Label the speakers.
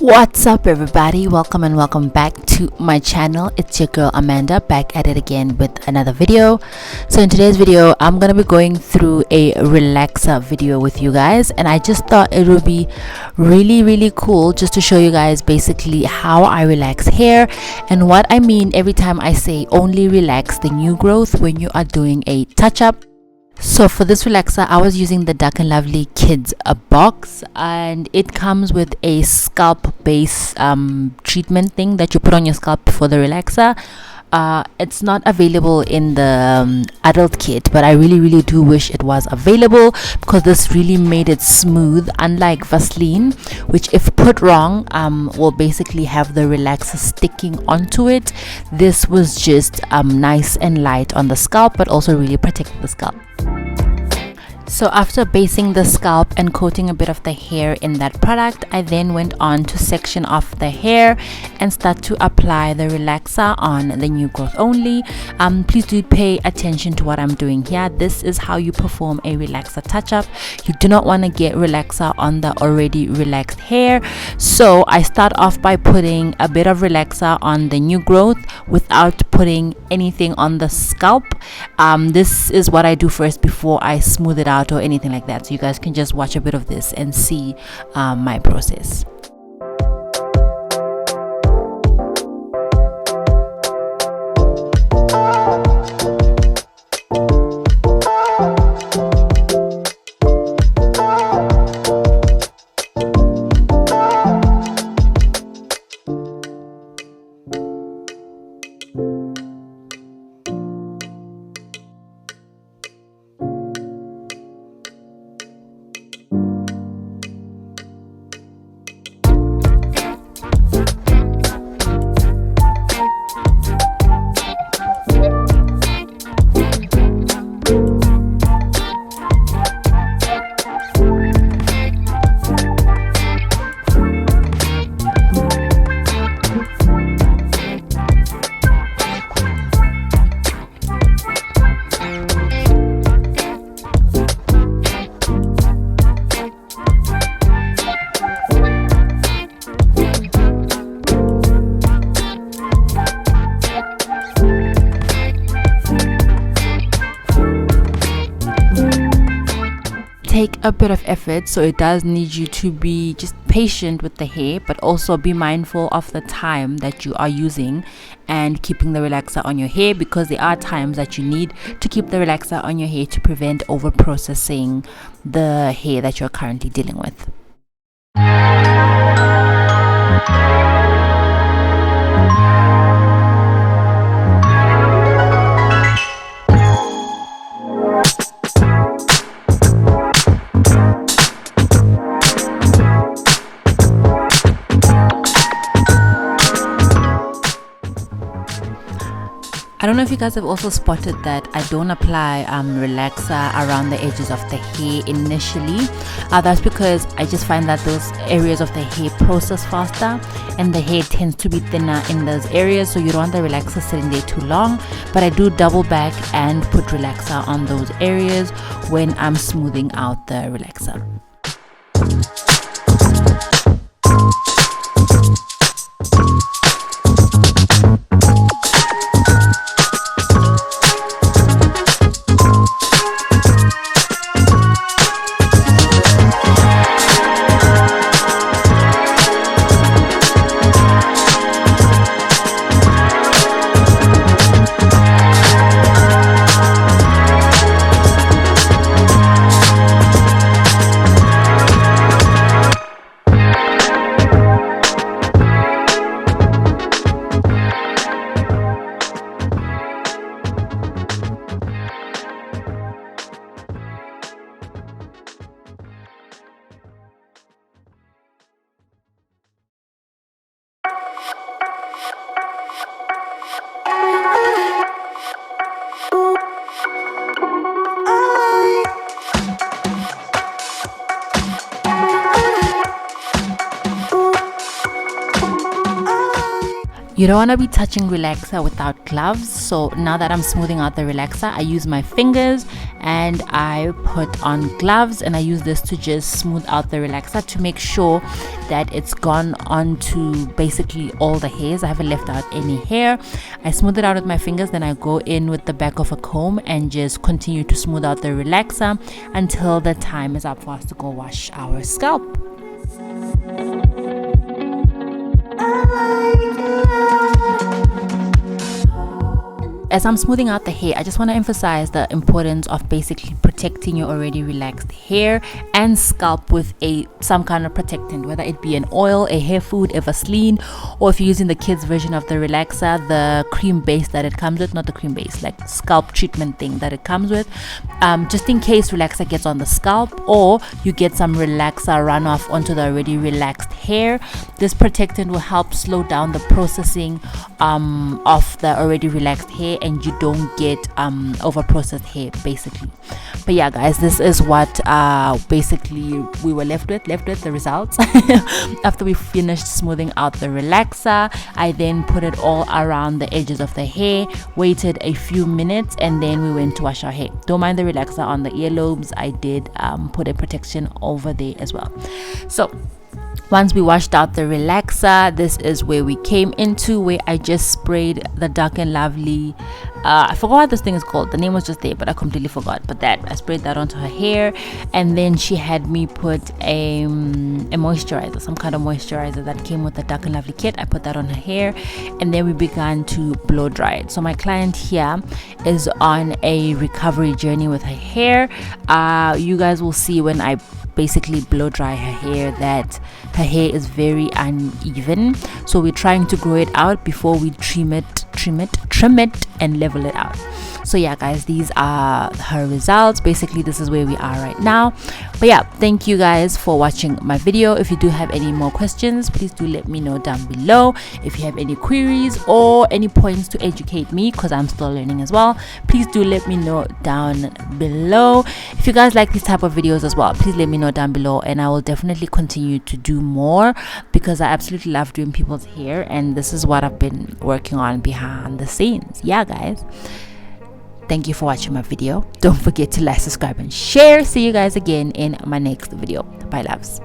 Speaker 1: What's up everybody, welcome and welcome back to my channel. It's your girl Amanda, back at it again with another video. So in today's video I'm gonna be going through a relaxer video with you guys, and I just thought it would be really cool just to show you guys basically how I relax hair and what I mean every time I say only relax the new growth when you are doing a touch-up. So for this relaxer I was using the Dark and Lovely Kids box, and it comes with a scalp base treatment thing that you put on your scalp for the relaxer. It's not available in the adult kit, but I really do wish it was available because this really made it smooth, unlike Vaseline, which if put wrong will basically have the relaxer sticking onto it. This was just nice and light on the scalp, but also really protected the scalp. So after basing the scalp and coating a bit of the hair in that product, I then went on to section off the hair and start to apply the relaxer on the new growth only. Please do pay attention to what I'm doing here. This is how you perform a relaxer touch-up. You do not want to get relaxer on the already relaxed hair. So I start off by putting a bit of relaxer on the new growth without putting anything on the scalp. This is what I do first before I smooth it out or anything like that, so you guys can just watch a bit of this and see my process. Take a bit of effort, so it does need you to be just patient with the hair, but also be mindful of the time that you are using and keeping the relaxer on your hair, because there are times that you need to keep the relaxer on your hair to prevent over processing the hair that you're currently dealing with. I don't know if you guys have also spotted that I don't apply relaxer around the edges of the hair initially. That's because I just find that those areas of the hair process faster and the hair tends to be thinner in those areas, so you don't want the relaxer sitting there too long. But I do double back and put relaxer on those areas when I'm smoothing out the relaxer. You don't want to be touching relaxer without gloves. So now that I'm smoothing out the relaxer, I use my fingers and I put on gloves, and I use this to just smooth out the relaxer to make sure that it's gone onto basically all the hairs. I haven't left out any hair. I smooth it out with my fingers, then I go in with the back of a comb and just continue to smooth out the relaxer until the time is up for us to go wash our scalp. As I'm smoothing out the hair, I just want to emphasize the importance of basically protecting your already relaxed hair and scalp with some kind of protectant, whether it be an oil, a hair food, a Vaseline, or if you're using the kids version of the relaxer, the cream base that it comes with, not the cream base, like scalp treatment thing that it comes with, just in case relaxer gets on the scalp or you get some relaxer runoff onto the already relaxed hair. This protectant will help slow down the processing of the already relaxed hair, and you don't get over processed hair basically. But yeah guys, this is what basically we were left with the results. After we finished smoothing out the relaxer, I then put it all around the edges of the hair, waited a few minutes, and then we went to wash our hair. Don't mind the relaxer on the earlobes. I did put a protection over there as well. So once we washed out the relaxer, this is where we came into, where I just sprayed the Dark and Lovely, I forgot what this thing is called, the name was just there but I completely forgot, but that I sprayed that onto her hair. And then she had me put a moisturizer, some kind of moisturizer that came with the Dark and Lovely kit. I put that on her hair, and then we began to blow dry it. So my client here is on a recovery journey with her hair. You guys will see when I basically blow dry her hair that her hair is very uneven, so we're trying to grow it out before we trim it and level it out. So yeah guys, these are her results. Basically this is where we are right now. But yeah, thank you guys for watching my video. If you do have any more questions, please do let me know down below. If you have any queries or any points to educate me, because I'm still learning as well, please do let me know down below. If you guys like these type of videos as well, please let me know down below, and I will definitely continue to do more because I absolutely love doing people's hair, and this is what I've been working on behind the scenes. Yeah guys, thank you for watching my video. Don't forget to like, subscribe, and share. See you guys again in my next video. Bye loves.